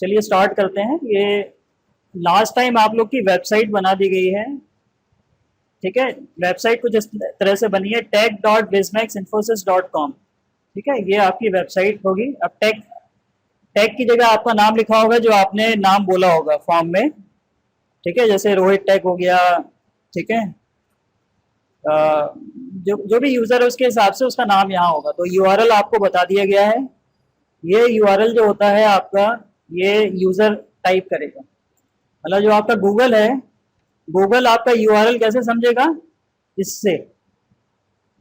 चलिए स्टार्ट करते हैं। ये लास्ट टाइम आप लोग की वेबसाइट बना दी गई है, ठीक है। वेबसाइट कुछ इस तरह से बनी है tech.bizmaxinfosys.com, ठीक है। ये आपकी वेबसाइट होगी। अब टेक टेक की जगह आपका नाम लिखा होगा जो आपने नाम बोला होगा फॉर्म में, ठीक है। जैसे रोहित टेक हो गया, ठीक है। जो जो भी यूजर है उसके हिसाब से उसका नाम यहाँ होगा। तो यूआरएल आपको बता दिया गया है। ये यूआरएल जो होता है आपका, ये यूजर टाइप करेगा। मतलब जो आपका गूगल है, गूगल आपका यूआरएल कैसे समझेगा? इससे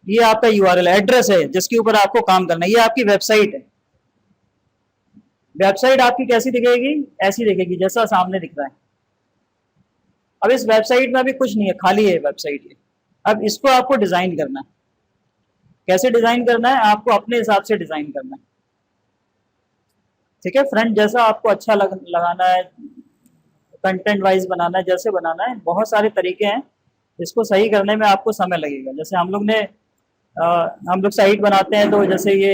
ये आपका यूआरएल एड्रेस है जिसके ऊपर आपको काम करना है। ये आपकी वेबसाइट है। वेबसाइट आपकी कैसी दिखेगी? ऐसी दिखेगी जैसा सामने दिख रहा है। अब इस वेबसाइट में अभी कुछ नहीं है, खाली है वेबसाइट ये। अब इसको आपको डिजाइन करना है। कैसे डिजाइन करना है? आपको अपने हिसाब से डिजाइन करना है, ठीक है। फ्रंट जैसा आपको अच्छा लगाना है, कंटेंट वाइज बनाना है, जैसे बनाना है। बहुत सारे तरीके हैं, इसको सही करने में आपको समय लगेगा। जैसे हम लोग साइट बनाते हैं तो जैसे ये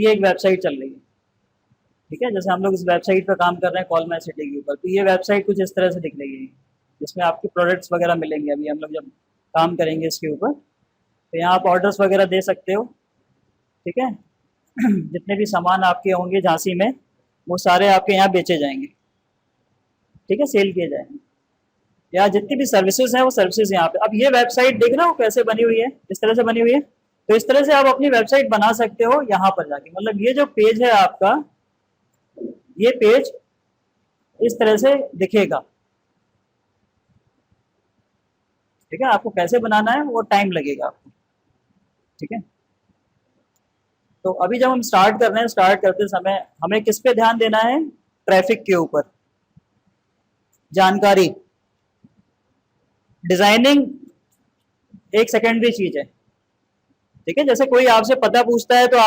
एक वेबसाइट चल रही है, ठीक है। जैसे हम लोग इस वेबसाइट पर काम कर रहे हैं कॉल माय सिटी के ऊपर, तो ये वेबसाइट कुछ इस तरह से दिख रही है, जिसमें आपके प्रोडक्ट्स वगैरह मिलेंगे। अभी हम लोग जब काम करेंगे इसके ऊपर, तो यहाँ आप ऑर्डर्स वगैरह दे सकते हो, ठीक है। जितने भी सामान आपके होंगे झांसी में, वो सारे आपके यहाँ बेचे जाएंगे, ठीक है, सेल किए जाएंगे। या जितनी भी सर्विसेज हैं वो सर्विसेज यहाँ पे। अब ये वेबसाइट देख रहे हो कैसे बनी हुई है? इस तरह से बनी हुई है। तो इस तरह से आप अपनी वेबसाइट बना सकते हो यहाँ पर जाके। मतलब ये जो पेज है आपका, ये पेज इस तरह से दिखेगा, ठीक है। आपको कैसे बनाना है वो टाइम लगेगा आपको, ठीक है। तो अभी जब हम स्टार्ट कर रहे हैं, स्टार्ट करते समय हमें किस पे ध्यान देना है? ट्रैफिक के ऊपर, जानकारी। डिजाइनिंग एक सेकेंडरी चीज है, ठीक है। जैसे कोई आपसे पता पूछता है तो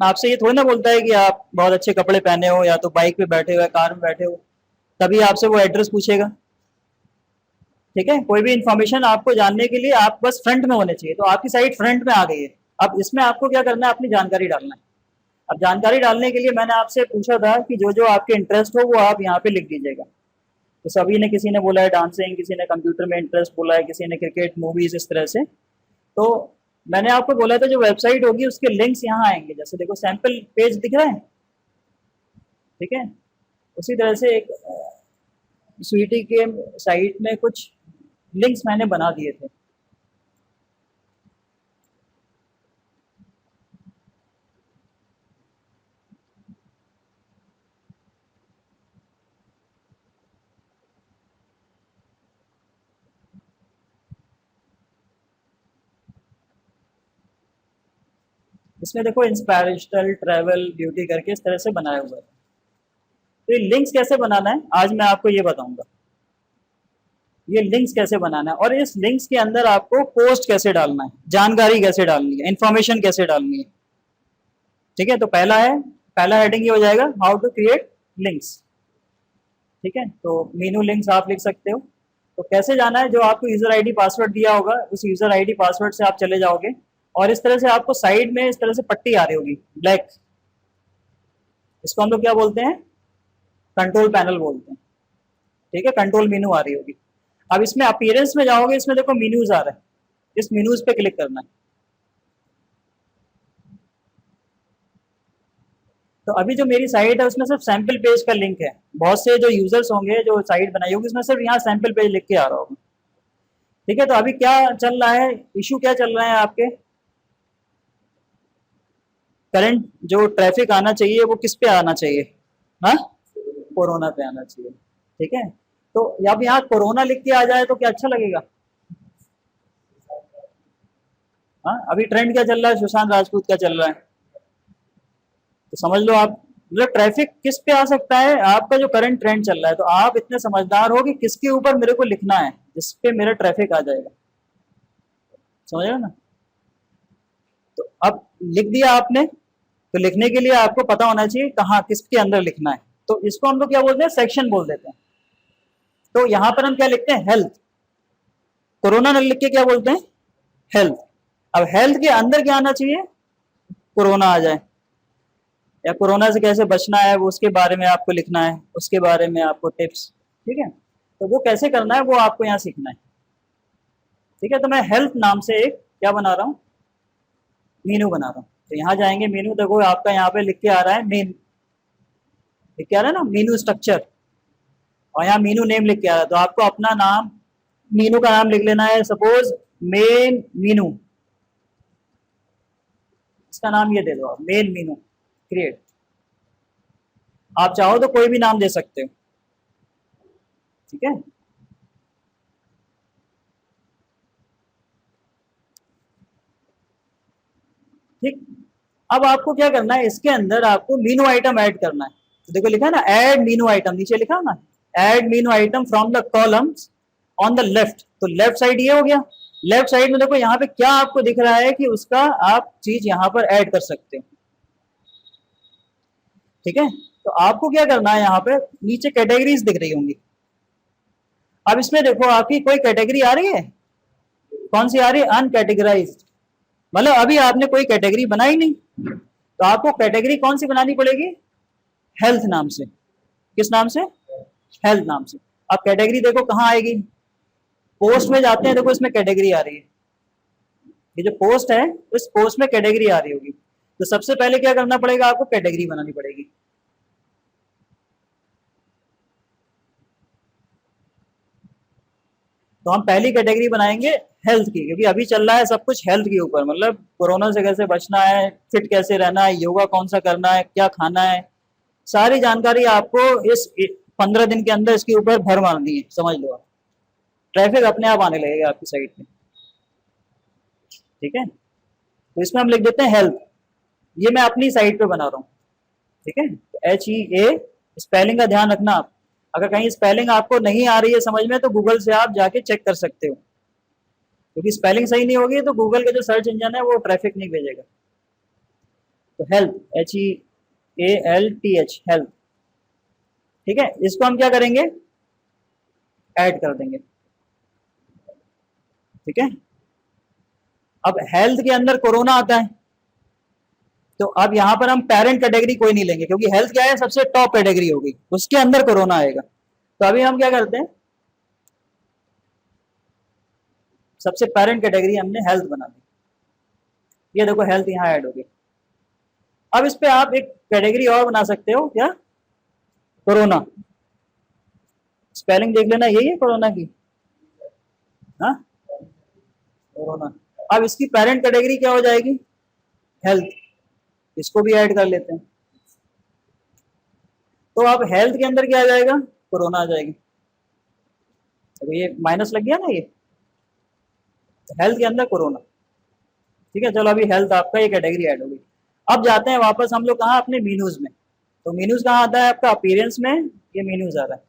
आपसे ये थोड़ी ना बोलता है कि आप बहुत अच्छे कपड़े पहने हो, या तो बाइक पे बैठे हो या कार में बैठे हो, तभी आपसे वो एड्रेस पूछेगा, ठीक है। कोई भी इंफॉर्मेशन आपको जानने के लिए आप बस फ्रंट में होने चाहिए। तो आपकी साइट फ्रंट में आ गई है। अब इसमें आपको क्या करना है? अपनी जानकारी डालना है। अब जानकारी डालने के लिए मैंने आपसे पूछा था कि जो जो आपके इंटरेस्ट हो वो आप यहाँ पे लिख दीजिएगा। तो सभी ने, किसी ने बोला है डांसिंग, किसी ने कंप्यूटर में इंटरेस्ट बोला है, किसी ने क्रिकेट, मूवीज, इस तरह से। तो मैंने आपको बोला था जो वेबसाइट होगी उसके लिंक्स यहाँ आएंगे। जैसे देखो सैंपल पेज दिख रहा है, ठीक है। उसी तरह से एक स्वीटी के साइट में कुछ लिंक्स मैंने बना दिए थे। इसमें देखो इंस्पायरेशनल, ट्रैवल, ब्यूटी करके इस तरह से बनाया हुआ है। तो ये लिंक्स कैसे बनाना है आज मैं आपको ये बताऊंगा। ये लिंक्स कैसे बनाना है, और इस लिंक्स के अंदर आपको पोस्ट कैसे डालना है, जानकारी कैसे डालनी है, इंफॉर्मेशन कैसे डालनी है, ठीक है। तो पहला हेडिंग ये हो जाएगा, हाउ टू क्रिएट लिंक्स, ठीक है। तो मीनू लिंक्स आप लिख सकते हो। तो कैसे जाना है? जो आपको यूजर आईडी पासवर्ड दिया होगा उस यूजर आईडी पासवर्ड से आप चले जाओगे, और इस तरह से आपको साइड में इस तरह से पट्टी आ रही होगी ब्लैक। इसको हम लोग क्या बोलते हैं? कंट्रोल पैनल बोलते हैं, ठीक है। कंट्रोल मीनू आ रही होगी। अब इसमें अपीयरेंस में जाओगे, इसमें देखो मीनूज आ रहा है, इस मीनूज पे क्लिक करना है। तो अभी जो मेरी साइट है उसमें सिर्फ सैंपल पेज का लिंक है। बहुत से जो यूजर्स होंगे जो साइट बनाई होगी उसमें सिर्फ यहाँ सैंपल पेज लिख के आ रहा होगा, ठीक है। तो अभी क्या चल रहा है, इशू क्या चल रहा है आपके? करंट जो ट्रैफिक आना चाहिए वो किस पे आना चाहिए? हाँ, कोरोना पे आना चाहिए, ठीक है। तो अब यहाँ कोरोना लिख के आ जाए तो क्या अच्छा लगेगा? हाँ, अभी ट्रेंड क्या चल रहा है? सुशांत राजपूत का चल रहा है। तो समझ लो आप, मतलब ट्रैफिक किस पे आ सकता है? आपका जो करंट ट्रेंड चल रहा है। तो आप इतने समझदार हो कि किसके ऊपर मेरे को लिखना है जिस पे मेरा ट्रैफिक आ जाएगा, समझ रहे हो ना। तो अब लिख दिया आपने, तो लिखने के लिए आपको पता होना चाहिए कहाँ किसके अंदर लिखना है। तो इसको हम लोग क्या बोलते हैं? सेक्शन बोल देते हैं। तो यहाँ पर हम क्या लिखते हैं? हेल्थ। कोरोना न लिख के क्या बोलते हैं? हेल्थ। अब हेल्थ के अंदर क्या आना चाहिए? कोरोना आ जाए, या कोरोना से कैसे बचना है वो उसके बारे में आपको लिखना है, उसके बारे में आपको टिप्स, ठीक है। तो वो कैसे करना है वो आपको यहाँ सीखना है, ठीक है। तो मैं हेल्थ नाम से एक क्या बना रहा हूँ, मीनू बना रहा हूँ। तो यहाँ जाएंगे, मीनू देखो आपका यहाँ पे लिख के आ रहा है मेन, लिख के आ रहा है ना मीनू स्ट्रक्चर, और यहाँ मीनू नेम लिख के आ रहा है। तो आपको अपना नाम, मीनू का नाम लिख लेना है, सपोज मेन मीनू, इसका नाम ये दे दो आप, मेन मीनू क्रिएट। आप चाहो तो कोई भी नाम दे सकते हो, ठीक है। ठीक, अब आपको क्या करना है, इसके अंदर आपको मीनू आइटम ऐड करना है। तो देखो लिखा है ना ऐड मीनू आइटम, नीचे लिखा है ना add Meenu item from the columns on the left. तो लेफ्ट साइड ये हो गया, लेफ्ट साइड में देखो यहाँ पे क्या आपको दिख रहा है कि उसका आप चीज यहाँ पर ऐड कर सकते हो, ठीक है। तो आपको क्या करना है, यहाँ पे नीचे कैटेगरीज दिख रही होंगी। अब इसमें देखो आपकी कोई कैटेगरी आ रही है, कौन सी आ रही है, अनकैटेगराइज्ड, मतलब अभी आपने कोई कैटेगरी बनाई नहीं। तो आपको कैटेगरी कौन सी बनानी पड़ेगी, हेल्थ नाम से। किस नाम से, हेल्थ नाम से। अब कैटेगरी देखो कहाँ आएगी, पोस्ट में जाते हैं, देखो इसमें कैटेगरी आ रही है, ये जो पोस्ट है इस पोस्ट में कैटेगरी आ रही होगी। तो सबसे पहले क्या करना पड़ेगा, आपको कैटेगरी बनानी पड़ेगी। तो हम पहली कैटेगरी बनाएंगे हेल्थ की, क्योंकि अभी चल रहा है सब कुछ हेल्थ के ऊपर, मतलब कोरोना से कैसे बचना है, फिट कैसे रहना है, योगा कौन सा करना है, क्या खाना है, सारी जानकारी आपको इस 15 दिन के अंदर इसके ऊपर भर मारनी है, समझ लो आप। ट्रैफिक अपने आप आने लगेगा आपकी साइड पे, ठीक है। तो इसमें हम लिख देते हैं हेल्थ, ये मैं अपनी साइड पे बना रहा हूँ, ठीक है। HEA, स्पेलिंग का ध्यान रखना आप, अगर कहीं स्पेलिंग आपको नहीं आ रही है समझ में तो गूगल से आप जाके चेक कर सकते हो, क्योंकि स्पेलिंग सही नहीं होगी तो गूगल के जो सर्च इंजन है वो ट्रैफिक नहीं भेजेगा। तो हेल्थ, HEALTH, हेल्थ, ठीक है। इसको हम क्या करेंगे, ऐड कर देंगे, ठीक है। अब हेल्थ के अंदर कोरोना आता है, तो अब यहां पर हम पेरेंट कैटेगरी कोई नहीं लेंगे, क्योंकि हेल्थ क्या है सबसे टॉप कैटेगरी होगी, उसके अंदर कोरोना आएगा। तो अभी हम क्या करते हैं, सबसे पेरेंट कैटेगरी हमने हेल्थ बना दी, ये देखो हेल्थ यहाँ ऐड हो गई। अब इस पे आप एक कैटेगरी और बना सकते हो, क्या, कोरोना, स्पेलिंग देख लेना यही है कोरोना की, हाँ, कोरोना। अब इसकी पेरेंट कैटेगरी क्या हो जाएगी, हेल्थ, इसको भी ऐड कर लेते हैं। तो अब हेल्थ के अंदर क्या आ जाएगा, कोरोना आ जाएगी। तो ये माइनस लग गया ना, ये हेल्थ के अंदर कोरोना, ठीक है। चलो अभी हेल्थ आपका ये कैटेगरी ऐड हो गई। अब जाते हैं वापस हम लोग कहाँ, अपने मीनूज में। तो मीनूज कहाँ आता है आपका, अपीयरेंस में, ये मीनूज आ रहा है।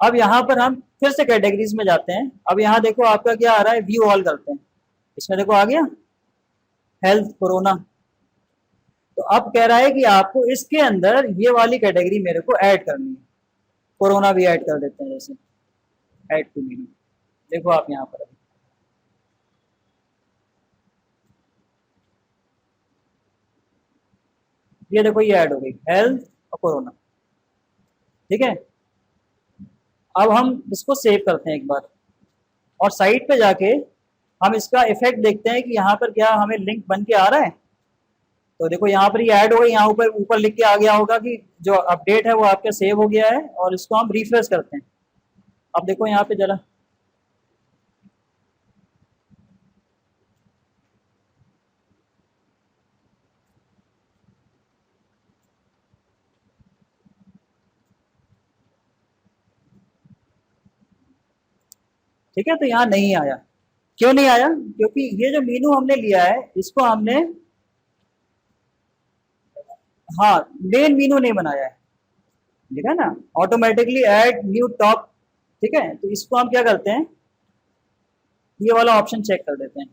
अब यहाँ पर हम फिर से कैटेगरीज में जाते हैं। अब यहाँ देखो आपका क्या आ रहा है, व्यू ऑल करते हैं, इसमें देखो आ गया हेल्थ कोरोना। तो अब कह रहा है कि आपको इसके अंदर ये वाली कैटेगरी मेरे को ऐड करनी है, कोरोना भी ऐड कर देते हैं, जैसे ऐड टू मीनू, देखो आप यहाँ पर, ये देखो ये ऐड हो गई हेल्थ और कोरोना, ठीक है। अब हम इसको सेव करते हैं एक बार, और साइट पे जाके हम इसका इफेक्ट देखते हैं कि यहाँ पर क्या हमें लिंक बन के आ रहा है। तो देखो यहाँ पर ये ऐड हो गई, यहाँ ऊपर ऊपर लिख के आ गया होगा कि जो अपडेट है वो आपका सेव हो गया है, और इसको हम रिफ्रेश करते हैं। अब देखो यहाँ पे जरा, ठीक है। तो यहाँ नहीं आया, क्यों नहीं आया, क्योंकि ये जो मीनू हमने लिया है इसको हमने, हाँ, मेन मीनू नहीं बनाया है, ठीक है ना, ऑटोमेटिकली ऐड न्यू टॉप, ठीक है। तो इसको हम क्या करते हैं, ये वाला ऑप्शन चेक कर देते हैं।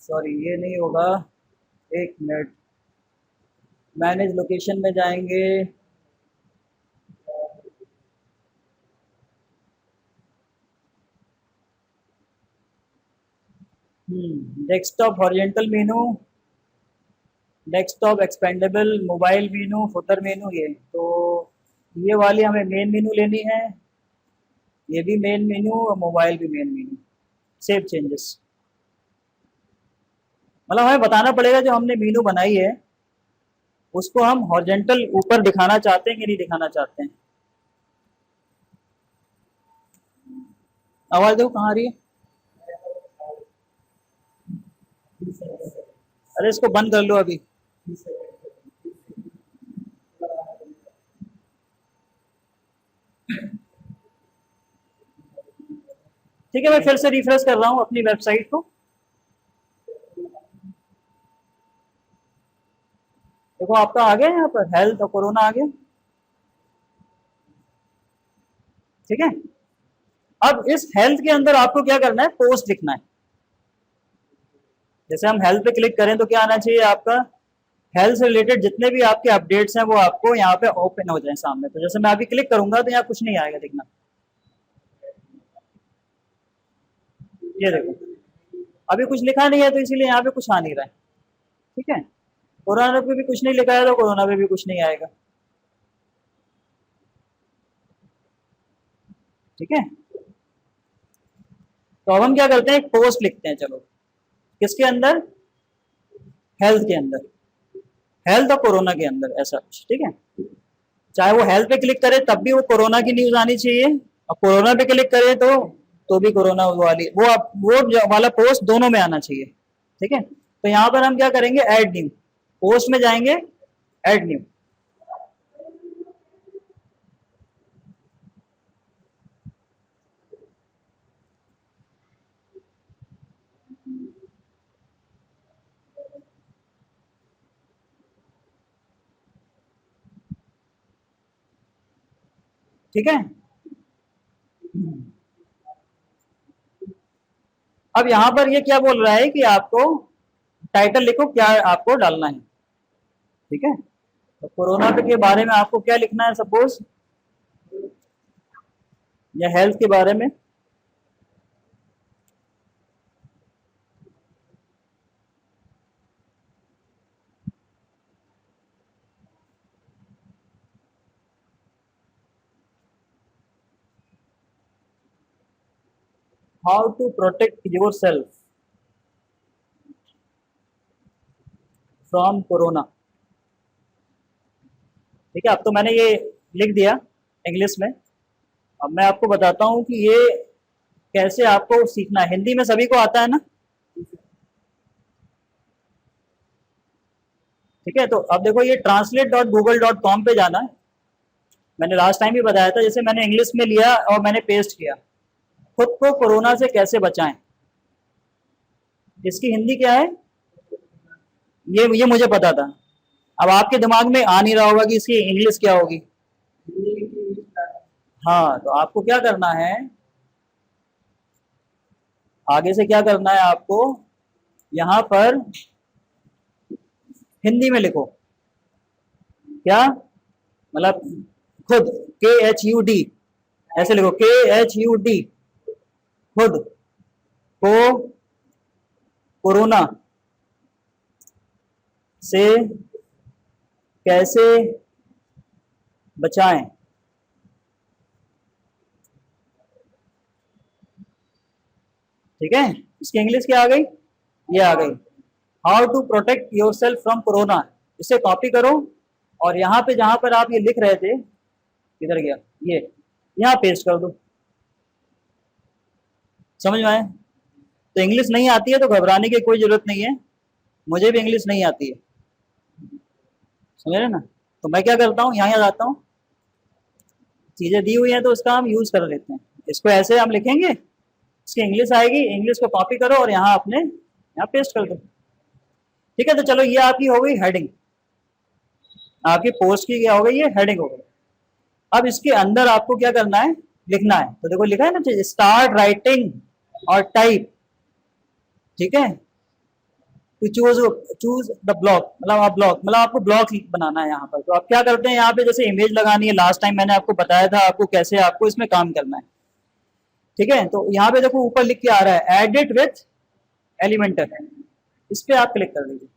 सॉरी ये नहीं होगा, एक मिनट, मैनेज लोकेशन में जाएंगे, desktop horizontal menu, desktop expandable, mobile menu, footer menu, ये तो ये वाली हमें मेन मेनू लेनी है, ये भी मेन मेनू और मोबाइल भी मेन मेनू। सेव चेंजेस, मतलब हमें बताना पड़ेगा जो हमने मेनू बनाई है उसको हम हॉरिजेंटल ऊपर दिखाना चाहते हैं कि नहीं दिखाना चाहते हैं। आवाज देखो कहाँ आ रही है। अरे इसको बंद कर लो अभी। ठीक है, मैं फिर से रिफ्रेश कर रहा हूँ अपनी वेबसाइट को। देखो आपका आ गया यहाँ पर हेल्थ और कोरोना आ गया। ठीक है, अब इस हेल्थ के अंदर आपको क्या करना है, पोस्ट लिखना है। जैसे हम हेल्थ पे क्लिक करें तो क्या आना चाहिए आपका, हेल्थ से रिलेटेड जितने भी आपके अपडेट्स हैं वो आपको यहाँ पे ओपन हो जाए सामने। तो जैसे मैं अभी क्लिक करूंगा तो यहाँ कुछ नहीं आएगा, देखना ये देखो अभी कुछ लिखा नहीं है तो इसीलिए यहाँ पे कुछ आ नहीं रहा है। ठीक है, कोरोना पे भी कुछ नहीं लिखा है तो कोरोना पे भी कुछ नहीं आएगा। ठीक है, तो अब हम क्या करते हैं, एक पोस्ट लिखते हैं। चलो किसके अंदर, हेल्थ के अंदर, हेल्थ और कोरोना के अंदर ऐसा कुछ। ठीक है, चाहे वो हेल्थ पे क्लिक करे तब भी वो कोरोना की न्यूज आनी चाहिए, और कोरोना पे क्लिक करे तो भी कोरोना वाली वो वाला पोस्ट दोनों में आना चाहिए। ठीक है, तो यहाँ पर हम क्या करेंगे, ऐड न्यू, पोस्ट में जाएंगे, ऐड न्यू। ठीक है, अब यहाँ पर ये क्या बोल रहा है कि आपको टाइटल लिखो, क्या आपको डालना है। ठीक है, तो कोरोना के बारे में आपको क्या लिखना है सपोज, या हेल्थ के बारे में, how to protect yourself from corona. ठीक है, अब तो मैंने ये लिख दिया इंग्लिश में। अब मैं आपको बताता हूँ कि ये कैसे आपको सीखना है। हिंदी में सभी को आता है ना। ठीक है, तो अब देखो ये translate.google.com पे जाना है। मैंने लास्ट टाइम भी बताया था, जैसे मैंने इंग्लिश में लिया और मैंने पेस्ट किया, खुद को कोरोना से कैसे बचाएं। इसकी हिंदी क्या है, ये मुझे पता था। अब आपके दिमाग में आ नहीं रहा होगा कि इसकी इंग्लिश क्या होगी। हाँ, तो आपको क्या करना है, आगे से क्या करना है आपको, यहाँ पर हिंदी में लिखो, क्या मतलब खुद, KHUD, ऐसे लिखो KHUD, खुद को कोरोना से कैसे बचाएं। ठीक है, इसकी इंग्लिश क्या आ गई, ये आ गई, how to protect yourself from corona. इसे कॉपी करो और यहाँ पे जहां पर आप ये लिख रहे थे, किधर गया ये, यहाँ पेस्ट कर दो। समझ में आए, तो इंग्लिश नहीं आती है तो घबराने की कोई जरूरत नहीं है, मुझे भी इंग्लिश नहीं आती है, समझ रहे ना। तो मैं क्या करता हूँ, यहाँ जाता हूँ, चीजें दी हुई हैं तो उसका हम यूज कर लेते हैं। इसको ऐसे हम लिखेंगे, इसकी इंग्लिश आएगी, इंग्लिश को कॉपी करो और यहाँ अपने यहाँ पेस्ट कर दो। ठीक है, तो चलो ये आपकी हो गई हेडिंग, आपकी पोस्ट की क्या हो गई, ये हेडिंग हो गई। अब इसके अंदर आपको क्या करना है, लिखना है। तो देखो लिखा है ना, स्टार्ट राइटिंग और टाइप। ठीक है, टू चूज द ब्लॉक, मतलब आप ब्लॉक, मतलब आपको ब्लॉक बनाना है यहाँ पर। तो आप क्या करते हैं, यहाँ पे जैसे इमेज लगानी है, लास्ट टाइम मैंने आपको बताया था आपको कैसे आपको इसमें काम करना है। ठीक है, तो यहाँ पे देखो ऊपर लिख के आ रहा है एडिट विथ एलिमेंटर, इस पे आप क्लिक कर दीजिए,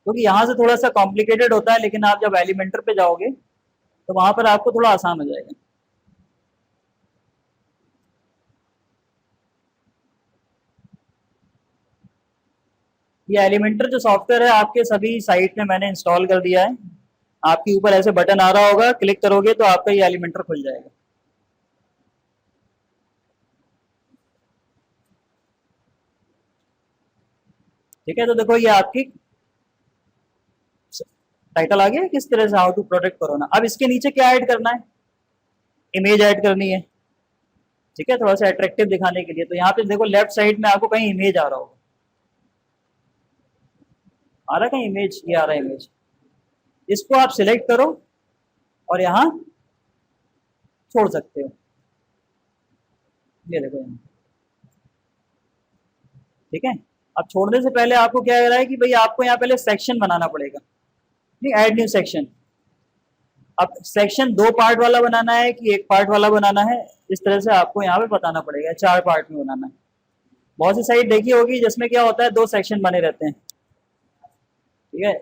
क्योंकि यहाँ से थोड़ा सा कॉम्प्लिकेटेड होता है, लेकिन आप जब एलिमेंटर पे जाओगे तो वहां पर आपको थोड़ा आसान हो जाएगा। ये एलिमेंटर जो सॉफ्टवेयर है आपके सभी साइट में मैंने इंस्टॉल कर दिया है। आपके ऊपर ऐसे बटन आ रहा होगा, क्लिक करोगे तो आपका ये एलिमेंटर खुल जाएगा। ठीक है, तो देखो ये आपकी टाइटल आ गया किस तरह से, हाउ टू प्रोटेक्ट कोरोना। अब इसके नीचे क्या ऐड करना है, इमेज ऐड करनी है। ठीक है, थोड़ा सा अट्रैक्टिव दिखाने के लिए, तो यहाँ पे देखो लेफ्ट साइड में आपको कहीं इमेज आ रहा होगा, आ रहा है कहीं इमेज, ये आ रहा है इमेज, इसको आप सिलेक्ट करो और यहाँ छोड़ सकते हो। ये देखो यहाँ, ठीक है। अब छोड़ने से पहले आपको क्या कह रहा है कि भाई आपको यहाँ पहले सेक्शन बनाना पड़ेगा, नहीं ऐड न्यू सेक्शन। अब सेक्शन 2 पार्ट वाला बनाना है कि 1 पार्ट वाला बनाना है, इस तरह से आपको यहाँ पे बताना पड़ेगा, 4 पार्ट में बनाना है। बहुत सी साइट देखी होगी जिसमें क्या होता है 2 सेक्शन बने रहते हैं। ठीक है,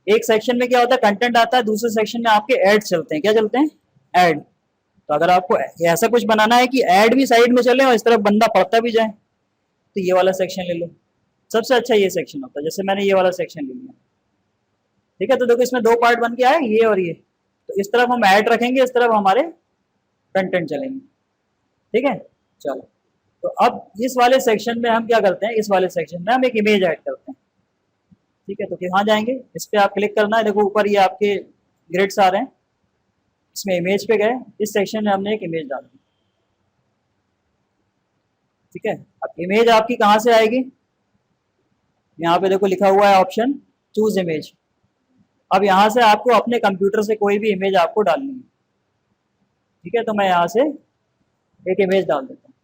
एक सेक्शन में क्या होता है कंटेंट आता है, दूसरे सेक्शन में आपके एड चलते हैं, क्या चलते हैं, एड। तो अगर आपको ऐसा कुछ बनाना है कि एड भी साइड में चले और इस तरफ बंदा पढ़ता भी जाए, तो ये वाला सेक्शन ले लो, सबसे अच्छा ये सेक्शन होता है। जैसे मैंने ये वाला सेक्शन ले लिया, ठीक है। तो देखो इसमें 2 पार्ट बन के आए, ये और ये। तो इस तरफ हम ऐड रखेंगे, इस तरफ हमारे कंटेंट चलेंगे। ठीक है, चलो। तो अब इस वाले सेक्शन में हम क्या करते हैं, इस वाले सेक्शन में हम एक इमेज ऐड करते हैं। ठीक है, तो कहाँ जाएंगे, इस पर आप क्लिक करना है, देखो ऊपर ये आपके ग्रिड्स आ रहे हैं, इसमें इमेज पे गए, इस सेक्शन में हमने एक इमेज डाल दी। ठीक है, अब इमेज आपकी कहाँ से आएगी, यहाँ पे देखो लिखा हुआ है ऑप्शन चूज इमेज। अब यहाँ से आपको अपने कंप्यूटर से कोई भी इमेज आपको डालनी है। ठीक है, तो मैं यहाँ से एक इमेज डाल देता हूँ।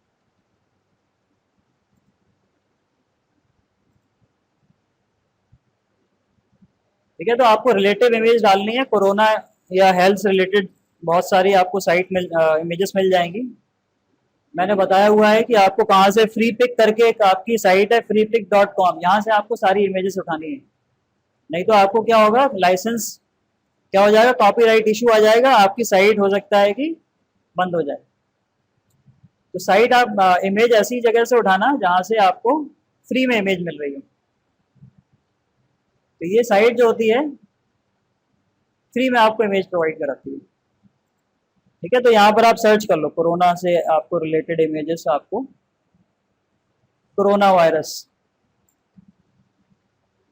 ठीक है, तो आपको रिलेटिव इमेज डालनी है, कोरोना या हेल्थ से रिलेटेड बहुत सारी आपको साइट मिल इमेजेस मिल जाएंगी। मैंने बताया हुआ है कि आपको कहाँ से, फ्री पिक करके एक आपकी साइट है freepic.com, यहाँ से आपको सारी इमेजेस उठानी है। नहीं तो आपको क्या होगा, लाइसेंस क्या हो जाएगा, कॉपीराइट इशू आ जाएगा, आपकी साइट हो सकता है कि बंद हो जाए। तो साइट आप इमेज ऐसी जगह से उठाना जहाँ से आपको फ्री में इमेज मिल रही हो। तो ये साइट जो होती है फ्री में आपको इमेज प्रोवाइड कराती है। ठीक है, तो यहाँ पर आप सर्च कर लो कोरोना से आपको रिलेटेड इमेजेस, आपको corona virus,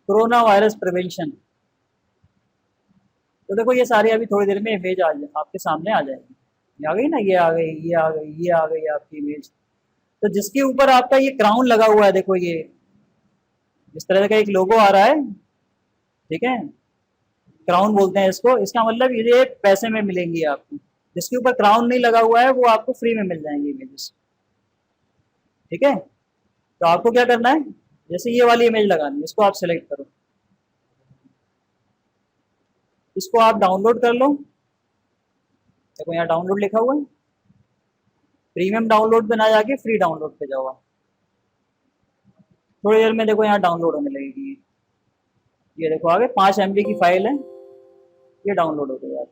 corona virus prevention. तो देखो ये सारी अभी थोड़ी देर में इमेज आपके सामने आ जाएगी। ये आ गई ना, ये आ गई, ये आ गई, ये आ गई आपकी इमेज। तो जिसके ऊपर आपका ये क्राउन लगा हुआ है, देखो ये इस तरह का एक लोगो आ रहा है। ठीक है, क्राउन बोलते हैं इसको, इसका मतलब ये पैसे में मिलेंगी आपको। जिसके ऊपर क्राउन नहीं लगा हुआ है वो आपको फ्री में मिल जाएंगे इमेजेस। ठीक है, तो आपको क्या करना है, जैसे ये वाली इमेज लगानी है, इसको आप सिलेक्ट करो, इसको आप डाउनलोड कर लो। देखो यहाँ डाउनलोड लिखा हुआ है, प्रीमियम डाउनलोड पे ना जाके फ्री डाउनलोड पे जाओ आप। थोड़ी देर में देखो यहाँ डाउनलोड होने लगेगी। ये देखो आगे 5 MB की फाइल है, ये डाउनलोड हो गई।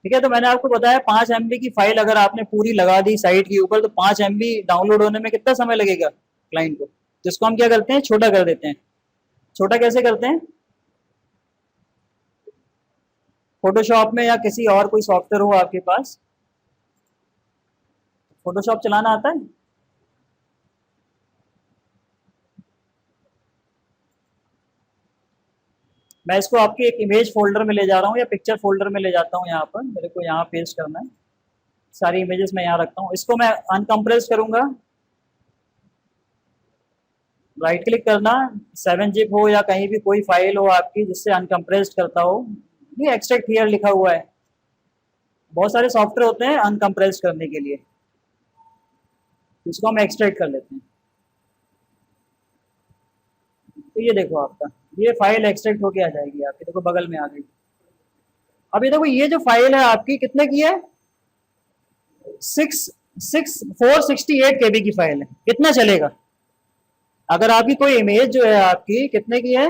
ठीक है, तो मैंने आपको बताया 5 MB की फाइल अगर आपने पूरी लगा दी साइट के ऊपर, तो 5 MB डाउनलोड होने में कितना समय लगेगा क्लाइंट को। जिसको हम क्या करते हैं, छोटा कर देते हैं। छोटा कैसे करते हैं, फोटोशॉप में या किसी और कोई सॉफ्टवेयर हो आपके पास, फोटोशॉप चलाना आता है। मैं इसको आपके एक इमेज फोल्डर में ले जा रहा हूँ या पिक्चर फोल्डर में ले जाता हूँ। यहाँ पर मेरे को यहाँ पेस्ट करना है, सारी इमेजेस मैं यहाँ रखता हूँ। इसको मैं अनकम्प्रेस करूंगा, राइट क्लिक करना, 7 zip हो या कहीं भी कोई फाइल हो आपकी जिससे अनकम्प्रेस्ड करता हो, ये एक्सट्रैक्ट हियर लिखा हुआ है। बहुत सारे सॉफ्टवेयर होते हैं अनकम्प्रेस्ड करने के लिए, इसको हम एक्सट्रैक्ट कर लेते हैं। तो ये देखो आपका ये फाइल एक्सट्रैक्ट होके आ जाएगी आपकी, देखो बगल में आ गई। अब ये देखो ये जो फाइल है आपकी कितने की है, सिक्स सिक्स 468 KB की फाइल है, कितना चलेगा? अगर आपकी कोई इमेज जो है आपकी कितने की है,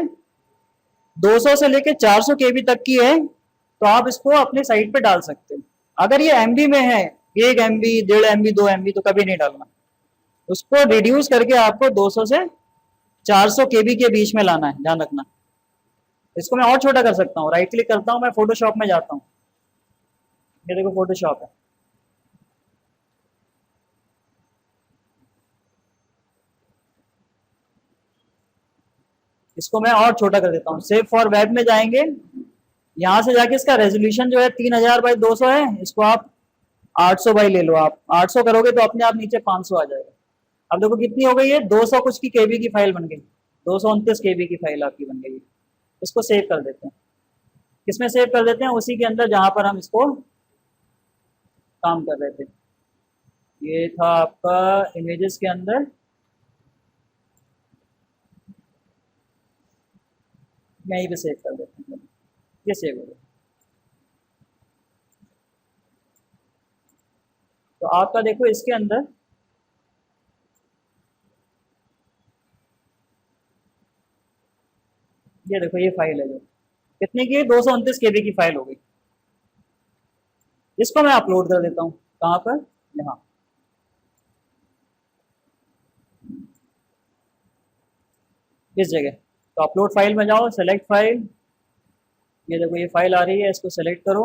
200 से लेके 400 KB तक की है, तो आप इसको अपने साइट पे डाल सकते हो। अगर ये एमबी में है, 1 MB 1.5 MB 2 MB, तो कभी नहीं डालना। उसको रिड्यूस करके आपको 200 से 400 KB के बीच में लाना है, ध्यान रखना। इसको मैं और छोटा कर सकता हूँ, राइट क्लिक करता हूँ, मैं फोटोशॉप में जाता हूँ, ये देखो फोटोशॉप है, इसको मैं और छोटा कर देता हूँ। सेव फॉर वेब में जाएंगे, यहाँ से जाके इसका रेजोल्यूशन जो है 3000 बाई 200 है, इसको आप 800 बाई ले लो। आप 800 करोगे तो अपने आप नीचे 500 आ जाएगा। अब देखो कितनी हो गई है, 200 कुछ की केबी की फाइल बन गई, 229 KB की फाइल आपकी बन गई। इसको सेव कर देते हैं, किसमें सेव कर देते हैं, उसी के अंदर जहां पर हम इसको काम कर रहे थे। ये था आपका इमेजेस के अंदर, यहीं पे सेव कर देते हैं, ये सेव हो गया। तो आपका देखो इसके अंदर ये देखो ये फाइल है, जो कितने की है, 229 KB की फाइल हो गई। इसको मैं अपलोड कर देता हूँ, कहाँ पर, यहाँ। इस जगह तो अपलोड फाइल में जाओ, सेलेक्ट फाइल, ये देखो ये फाइल आ रही है, इसको सेलेक्ट करो।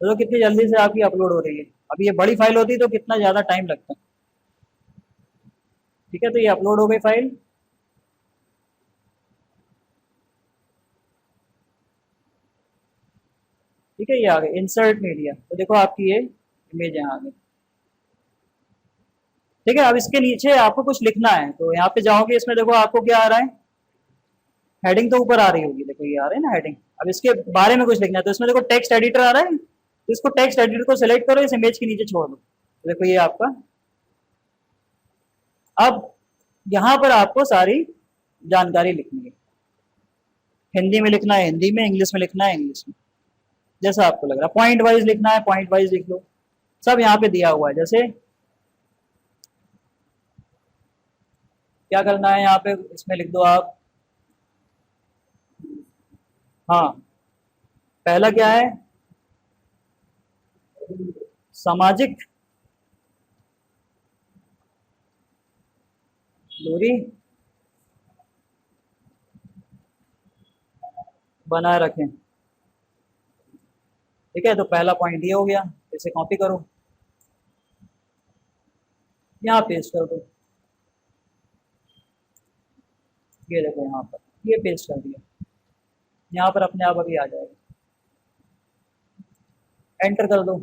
तो कितनी जल्दी से आपकी अपलोड हो रही है। अभी ये बड़ी फाइल होती तो कितना ज़्यादा टाइम लगता। ठीक है, तो ये अपलोड हो गई फाइल। ठीक है, ये आ गई इंसर्ट मीडिया, तो देखो आपकी ये इमेज यहाँ आ गई। ठीक है, अब इसके नीचे आपको कुछ लिखना है, तो यहाँ पे जाओगे, इसमें देखो आपको क्या आ रहा है, हेडिंग तो ऊपर आ रही होगी, देखो ये आ रही है ना हेडिंग। अब इसके बारे में कुछ लिखना है, तो इसमें देखो टेक्स्ट एडिटर आ रहा है, तो इसको टेक्स्ट एडिटर को सिलेक्ट करो, इस इमेज के नीचे छोड़ दो, तो देखो ये आपका। अब यहाँ पर आपको सारी जानकारी लिखनी है, हिंदी में लिखना है हिंदी में, इंग्लिश में लिखना है इंग्लिश में, जैसा आपको लग रहा है। पॉइंट वाइज लिखना है पॉइंट वाइज लिख लो, सब यहाँ पे दिया हुआ है। जैसे क्या करना है यहाँ पे, इसमें लिख दो आप, हाँ पहला क्या है, सामाजिक दूरी बनाए रखें। ठीक है, तो पहला पॉइंट ये हो गया, इसे कॉपी करो, यहाँ पेस्ट कर दो, ये देखो यहाँ पर ये पेस्ट कर दिया, यहाँ पर अपने आप अभी आ जाएगा, एंटर कर दो।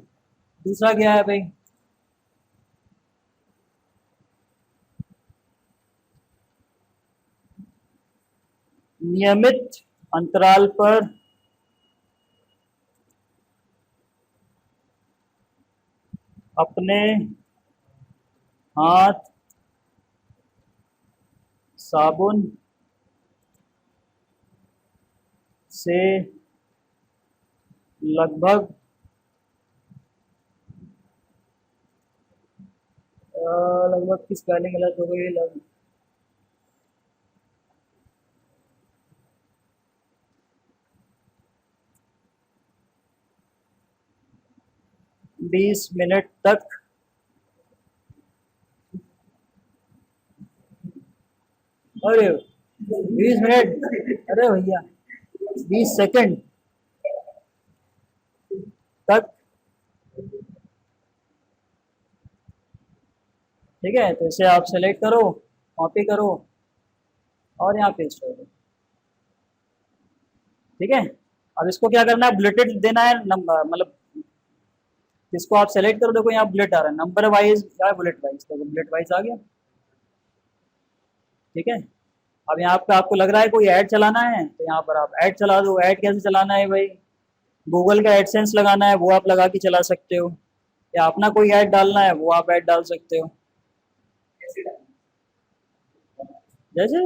दूसरा क्या है भाई, नियमित अंतराल पर अपने हाथ साबुन से लगभग लगभग की स्पेलिंग गलत हो गई, लगभग 20 मिनट तक अरे 20 मिनट, अरे भैया 20 सेकंड तक। ठीक है, तो इसे आप सेलेक्ट करो, कॉपी करो और यहाँ पेस्ट कर दो। ठीक है, अब इसको क्या करना है, बुलेटेड देना है नंबर, मतलब इसको आप सेलेक्ट करो, देखो यहाँ बुलेट आ रहा है, नंबर वाइज या बुलेट वाइज, तो बुलेट वाइज आ गया। ठीक है, अब यहाँ पे आपको लग रहा है कोई ऐड चलाना है, तो यहाँ पर आप ऐड चला दो। ऐड कैसे चलाना है भाई, गूगल का एडसेंस लगाना है वो आप लगा के चला सकते हो, या अपना कोई ऐड डालना है वो आप ऐड डाल सकते हो। जैसे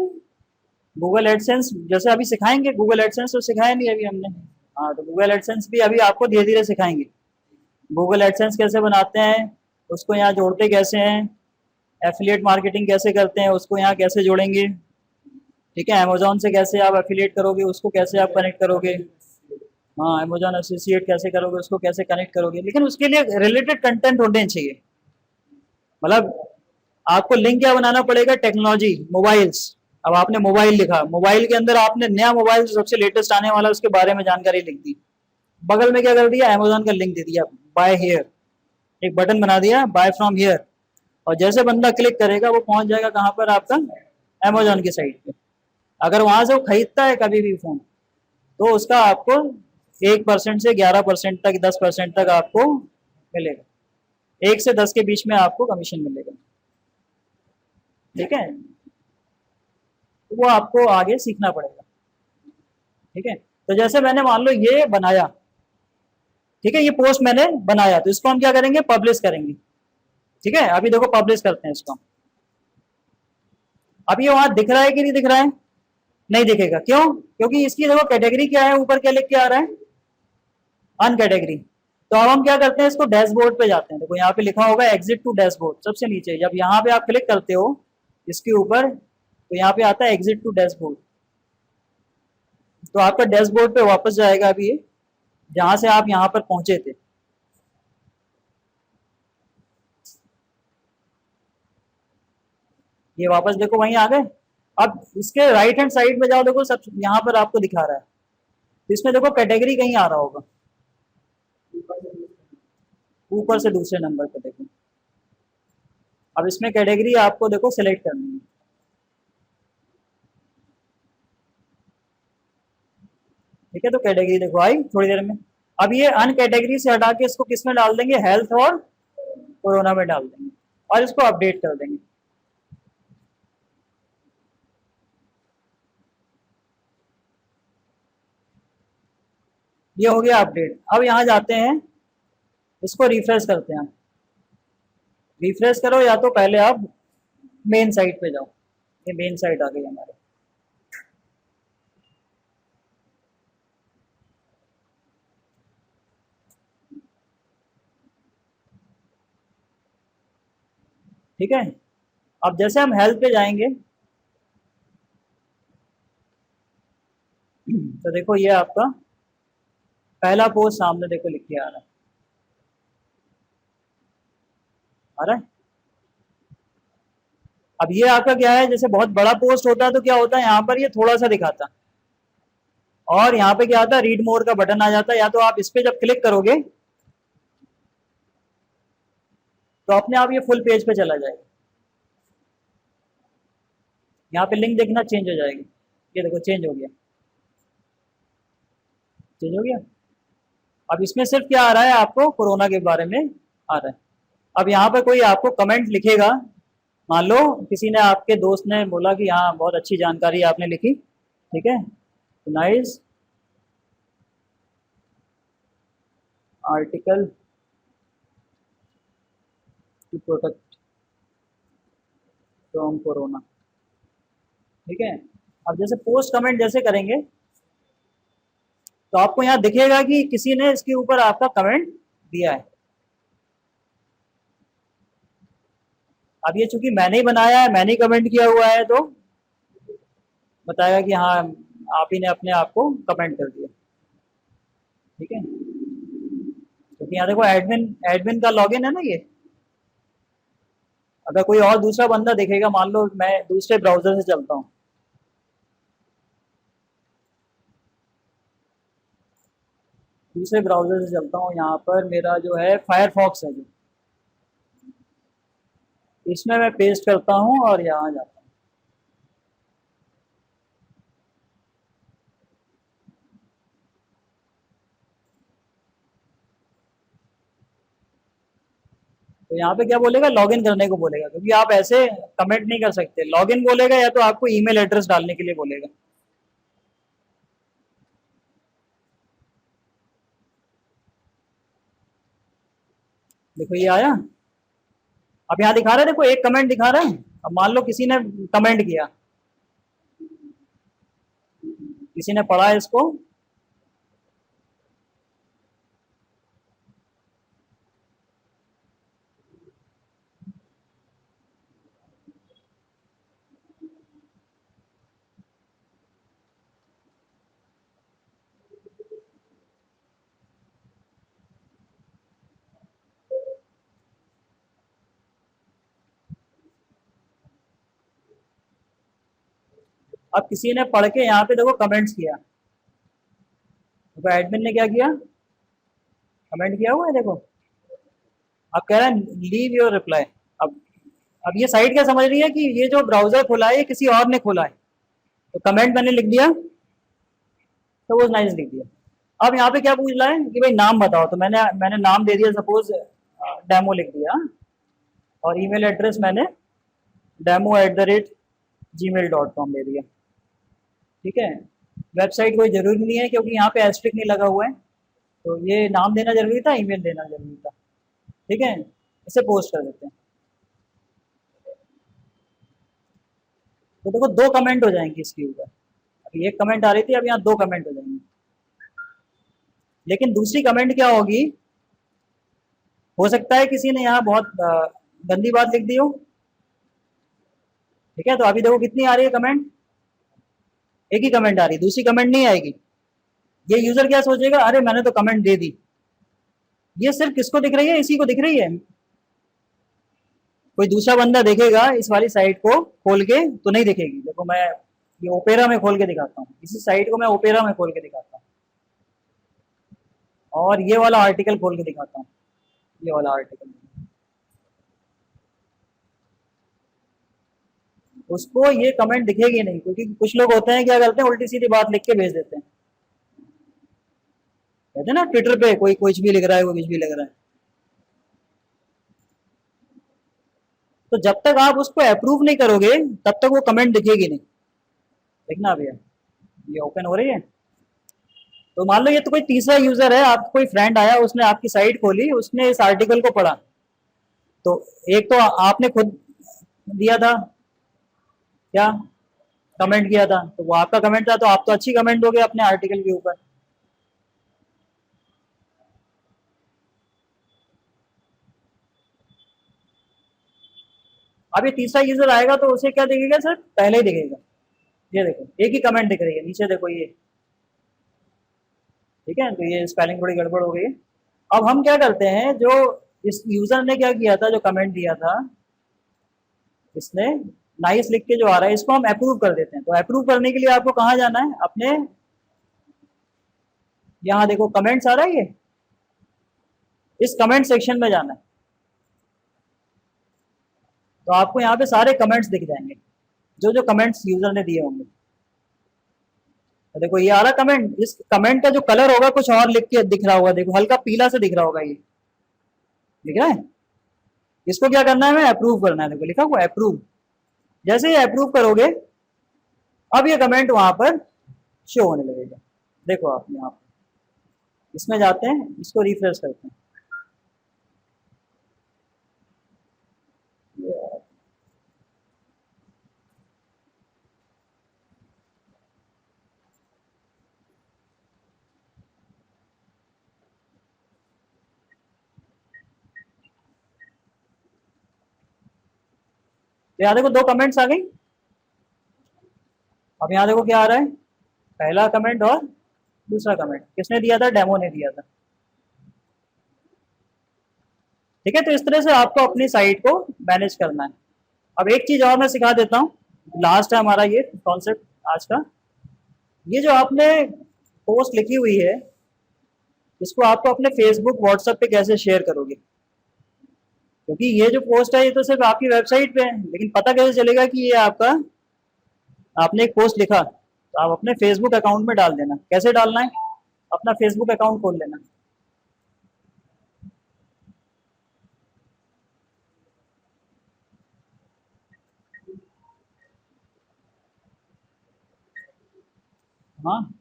गूगल एडसेंस जैसे अभी सिखाएंगे, गूगल एडसेंस तो सिखाया नहीं अभी हमने। हाँ, तो गूगल एडसेंस भी अभी आपको धीरे धीरे सिखाएंगे। गूगल एडसेंस कैसे बनाते हैं, उसको यहाँ जोड़ते कैसे हैं, एफिलिएट मार्केटिंग कैसे करते हैं, उसको यहाँ कैसे जोड़ेंगे, ठीक है। अमेजोन से कैसे आप एफिलिएट करोगे, उसको कैसे आप कनेक्ट करोगे, हाँ अमेजोन एसोसिएट कैसे करोगे, उसको कैसे कनेक्ट करोगे, लेकिन उसके लिए रिलेटेड कंटेंट होने चाहिए। मतलब आपको लिंक क्या बनाना पड़ेगा, टेक्नोलॉजी, मोबाइल्स। अब आपने मोबाइल लिखा, मोबाइल के अंदर आपने नया मोबाइल सबसे लेटेस्ट आने वाला उसके बारे में जानकारी लिख दी, बगल में क्या कर दिया, अमेजोन का लिंक दे दिया, बाय हियर, एक बटन बना दिया, बाय फ्रॉम हियर, और जैसे बंदा क्लिक करेगा वो पहुंच जाएगा कहाँ पर, आपका अमेजोन की साइट पे। अगर वहां से वो खरीदता है कभी भी फोन, तो उसका आपको 1% से 11% तक, 10% तक आपको मिलेगा, 1 से 10 के बीच में आपको कमीशन मिलेगा, ठीक है। तो वो आपको आगे सीखना पड़ेगा, ठीक है। तो जैसे मैंने मान लो ये बनाया, ठीक है, ये पोस्ट मैंने बनाया, तो इसको हम क्या करेंगे, पब्लिश करेंगे, ठीक है। अभी देखो पब्लिश करते हैं इसको। अब ये वहां दिख रहा है कि नहीं दिख रहा है, नहीं दिखेगा, क्यों, क्योंकि इसकी देखो कैटेगरी क्या है, ऊपर क्या लिख के आ रहा है, अन कैटेगरी। तो अब हम क्या करते हैं, इसको डैशबोर्ड पे जाते हैं, देखो यहाँ पे लिखा होगा एग्जिट टू डैशबोर्ड, सबसे नीचे जब यहाँ पे आप क्लिक करते हो इसके ऊपर, तो यहाँ पे आता है एग्जिट टू डैशबोर्ड। तो आपका डैशबोर्ड पे वापस जाएगा अभी ये, जहां से आप यहाँ पर पहुंचे थे, ये वापस देखो वहीं आ गए। अब इसके राइट हैंड साइड में जाओ, देखो सब यहाँ पर आपको दिखा रहा है, तो इसमें देखो कैटेगरी कहीं आ रहा होगा, ऊपर से दूसरे नंबर पे देखो। अब इसमें कैटेगरी आपको देखो सिलेक्ट करनी है, ठीक है। तो कैटेगरी देखो आई थोड़ी देर में। अब ये अन कैटेगरी से हटा के इसको किस में डाल देंगे, हेल्थ और कोरोना में डाल देंगे, और इसको अपडेट कर देंगे। ये हो गया अपडेट। अब यहाँ जाते हैं, इसको रिफ्रेश करते हैं, रिफ्रेश करो, या तो पहले आप मेन साइट पे जाओ, ये मेन साइट आ गई हमारे, ठीक है। अब जैसे हम हेल्थ पे जाएंगे, तो देखो ये आपका पहला पोस्ट सामने देखो लिख के आ रहा है। अब ये आपका क्या है, जैसे बहुत बड़ा पोस्ट होता है तो क्या होता है, यहाँ पर ये थोड़ा सा दिखाता, और यहाँ पे क्या आता है, रीड मोर का बटन आ जाता है, या तो आप इस पे जब क्लिक करोगे तो अपने आप ये फुल पेज पे चला जाएगा, यहाँ पे लिंक देखना चेंज हो जाएगी, ये देखो चेंज हो गया, चेंज हो गया। अब इसमें सिर्फ क्या आ रहा है, आपको कोरोना के बारे में आ रहा है। अब यहाँ पे कोई आपको कमेंट लिखेगा, मान लो किसी ने, आपके दोस्त ने बोला कि हाँ बहुत अच्छी जानकारी आपने लिखी, ठीक है, nice article to protect from corona, ठीक है। अब जैसे पोस्ट कमेंट जैसे करेंगे, तो आपको यहाँ दिखेगा कि किसी ने इसके ऊपर आपका कमेंट दिया है। अब ये चूंकि मैंने ही बनाया है, मैंने ही कमेंट किया हुआ है, तो बताएगा कि हाँ आप ही ने अपने आप को कमेंट कर दिया, ठीक है। क्योंकि यहाँ देखो एडमिन, एडमिन का लॉगिन है ना ये। अगर कोई और दूसरा बंदा देखेगा, मान लो मैं दूसरे ब्राउजर से चलता हूँ, दूसरे ब्राउजर से चलता हूँ, यहाँ पर मेरा जो है फायरफॉक्स है जो, इसमें मैं पेस्ट करता हूँ और यहाँ जाता हूँ। तो यहाँ पे क्या बोलेगा, लॉगिन करने को बोलेगा, क्योंकि आप ऐसे कमेंट नहीं कर सकते, लॉगिन बोलेगा या तो आपको ईमेल एड्रेस डालने के लिए बोलेगा। देखो ये आया, अब यहाँ दिखा रहा है, देखो एक कमेंट दिखा रहा है। अब मान लो किसी ने कमेंट किया, किसी ने पढ़ा इसको, अब किसी ने पढ़ के यहाँ पे देखो कमेंट्स किया, तो एडमिन ने क्या किया, कमेंट किया हुआ है देखो। अब कह रहा है लीव योर रिप्लाई। अब अब ये साइट क्या समझ रही है कि ये जो ब्राउजर खोला है ये किसी और ने खोला है, तो कमेंट मैंने लिख दिया, तो वो नाइस लिख दिया। अब यहाँ पे क्या पूछ रहा है कि भाई नाम बताओ, तो मैंने मैंने नाम दे दिया, सपोज डेमो लिख दिया, और ईमेल एड्रेस मैंने demo@gmail.com दे दिया। ठीक है, वेबसाइट कोई जरूरी नहीं है क्योंकि यहाँ पे एस्ट्रिक नहीं लगा हुआ है, तो ये नाम देना जरूरी था, ईमेल देना जरूरी था। ठीक है, इसे पोस्ट कर देते हैं। तो देखो दो कमेंट हो जाएंगे इसके ऊपर, अभी एक कमेंट आ रही थी, अब यहाँ दो कमेंट हो जाएंगे। लेकिन दूसरी कमेंट क्या होगी, हो सकता है किसी ने यहाँ बहुत गंदी बात लिख दी हो। ठीक है, तो अभी देखो कितनी आ रही है कमेंट, एक ही कमेंट आ रही है, दूसरी कमेंट नहीं आएगी। ये यूजर क्या सोचेगा, अरे मैंने तो कमेंट दे दी। ये सिर्फ किसको दिख रही है, इसी को दिख रही है। कोई दूसरा बंदा देखेगा इस वाली साइट को खोल के तो नहीं दिखेगी। देखो मैं ये ओपेरा में खोल के दिखाता हूँ, इसी साइट को मैं ओपेरा में खोल के दिखाता हूँ, और ये वाला आर्टिकल खोल के दिखाता हूँ, ये वाला आर्टिकल। उसको ये कमेंट दिखेगी नहीं, क्योंकि कुछ लोग होते हैं क्या करते हैं, उल्टी सीधी बात लिख के भेज देते हैं। कहते हैं ना ट्विटर पे कोई कुछ भी लिख रहा है, वो कुछ भी लिख रहा है। तो जब तक आप उसको अप्रूव नहीं करोगे तब तक वो कमेंट दिखेगी नहीं। देखना भैया, ये ओपन हो रही है। तो मान लो ये तो कोई तीसरा यूजर है, आपको कोई फ्रेंड आया, उसने आपकी साइट खोली, उसने इस आर्टिकल को पढ़ा। तो एक तो आपने खुद दिया था क्या, कमेंट किया था, तो वो आपका कमेंट था, तो आप तो अच्छी कमेंट दोगे अपने आर्टिकल के ऊपर। अब ये तीसरा यूजर आएगा तो उसे क्या दिखेगा सर, पहले ही दिखेगा। ये देखो एक ही कमेंट दिख रही है नीचे, देखो ये। ठीक है, तो ये स्पेलिंग थोड़ी गड़बड़ हो गई है। अब हम क्या करते हैं, जो इस यूजर ने क्या किया था, जो कमेंट दिया था, इसने नाइस लिख के जो आ रहा है, इसको हम अप्रूव कर देते हैं। तो अप्रूव करने के लिए आपको कहाँ जाना है, अपने यहाँ देखो कमेंट्स आ रहा है, ये इस कमेंट सेक्शन में जाना है। तो आपको यहाँ पे सारे कमेंट्स दिख जाएंगे, जो जो कमेंट्स यूजर ने दिए होंगे। तो देखो ये आ रहा कमेंट, इस कमेंट का जो कलर होगा कुछ और लिख के दिख रहा होगा, देखो हल्का पीला से दिख रहा होगा, ये दिख रहा है। इसको क्या करना है, हमें अप्रूव करना है। देखो लिखा हुआ अप्रूव, जैसे ही अप्रूव करोगे अब ये कमेंट वहां पर शो होने लगेगा। देखो आप यहाँ पर इसमें जाते हैं, इसको रिफ्रेश करते हैं। तो यहाँ देखो दो कमेंट्स आ गई। अब यहाँ देखो क्या आ रहा है, पहला कमेंट और दूसरा कमेंट किसने दिया था, डेमो ने दिया था। ठीक है, तो इस तरह से आपको अपनी साइट को मैनेज करना है। अब एक चीज और मैं सिखा देता हूँ, लास्ट है हमारा ये कॉन्सेप्ट आज का। ये जो आपने पोस्ट लिखी हुई है, इसको आपको अपने फेसबुक व्हाट्सएप पे कैसे शेयर करोगे, क्योंकि ये जो पोस्ट है ये तो सिर्फ आपकी वेबसाइट पे है, लेकिन पता कैसे चलेगा कि ये आपका, आपने एक पोस्ट लिखा, तो आप अपने फेसबुक अकाउंट में डाल देना। कैसे डालना है, अपना फेसबुक अकाउंट खोल लेना। हाँ,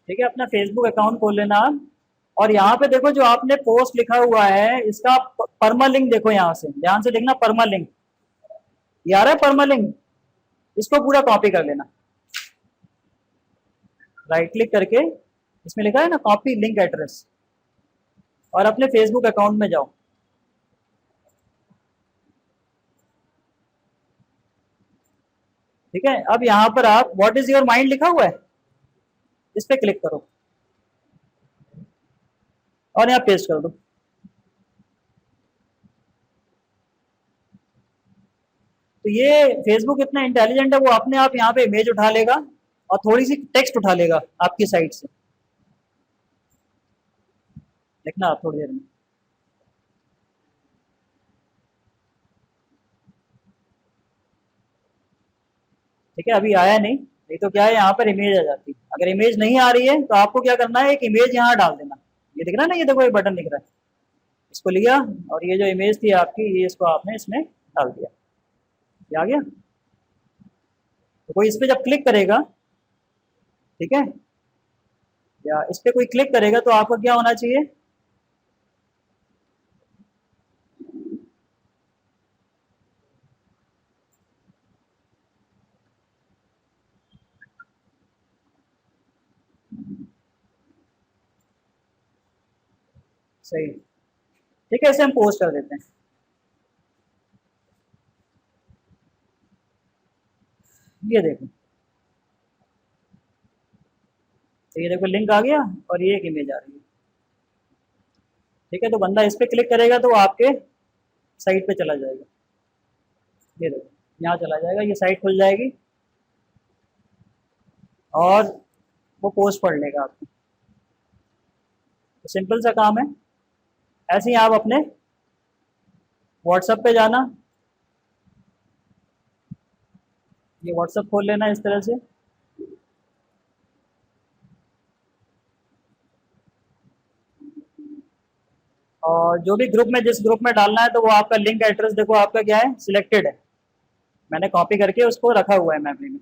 ठीक है, अपना फेसबुक अकाउंट खोल लेना आप। और यहाँ पे देखो जो आपने पोस्ट लिखा हुआ है, इसका परमा लिंक देखो, यहाँ से ध्यान से देखना, परमा लिंक ये आ रहा है, परमा लिंक। इसको पूरा कॉपी कर लेना, राइट क्लिक करके इसमें लिखा है ना कॉपी लिंक एड्रेस, और अपने फेसबुक अकाउंट में जाओ। ठीक है, अब यहाँ पर आप व्हाट इज योर माइंड लिखा हुआ है, इस पे क्लिक करो। और यहाँ पेस्ट कर दो। तो ये फेसबुक इतना इंटेलिजेंट है, वो अपने आप यहाँ पे इमेज उठा लेगा और थोड़ी सी टेक्स्ट उठा लेगा आपकी साइट से। देखना आप थोड़ी देर में। ठीक है, अभी आया नहीं, नहीं तो क्या है यहाँ पर इमेज आ जाती। अगर इमेज नहीं आ रही है तो आपको क्या करना है, एक इमेज यहाँ डाल देना। ये दिख रहा है ना, ये देखो ये बटन दिख रहा है, इसको लिया और ये जो इमेज थी आपकी, ये इसको आपने इसमें डाल दिया। ये आ गया। तो कोई इस पे जब क्लिक करेगा, ठीक है, या इस पे कोई क्लिक करेगा तो आपको क्या होना चाहिए, सही। ठीक है, इसे हम पोस्ट कर देते हैं। ये देखो, तो ये देखो लिंक आ गया और ये एक इमेज आ रही है। ठीक है, तो बंदा इस पे क्लिक करेगा तो वो आपके साइट पे चला जाएगा। ये देखो, यहाँ चला जाएगा, ये साइट खुल जाएगी और वो पोस्ट पढ़ लेगा आपको। तो सिंपल सा काम है। ऐसे ही आप अपने व्हाट्सएप पे जाना, ये व्हाट्सएप खोल लेना इस तरह से, और जो भी ग्रुप में, जिस ग्रुप में डालना है, तो वो आपका लिंक एड्रेस देखो आपका क्या है, सिलेक्टेड है। मैंने कॉपी करके उसको रखा हुआ है मेमोरी में।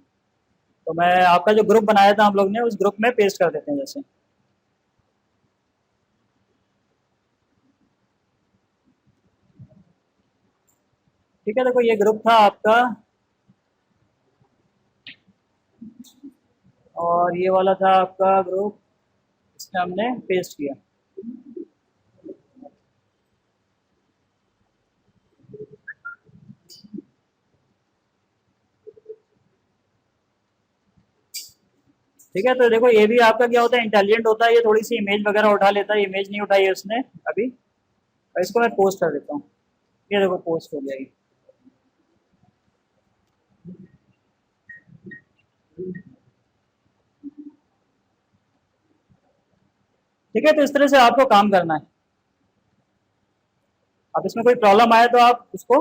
तो मैं आपका जो ग्रुप बनाया था हम लोग ने, उस ग्रुप में पेस्ट कर देते हैं जैसे। ठीक है, देखो ये ग्रुप था आपका और ये वाला था आपका ग्रुप, इसमें हमने पेस्ट किया। ठीक है, तो देखो ये भी आपका क्या होता है, इंटेलिजेंट होता है। ये थोड़ी सी इमेज वगैरह उठा लेता है, इमेज नहीं उठाई है उसने अभी, और इसको मैं पोस्ट कर देता हूँ। ये देखो पोस्ट हो गया ये। ठीक है, तो इस तरह से आपको काम करना है। अब इसमें कोई प्रॉब्लम आए तो आप उसको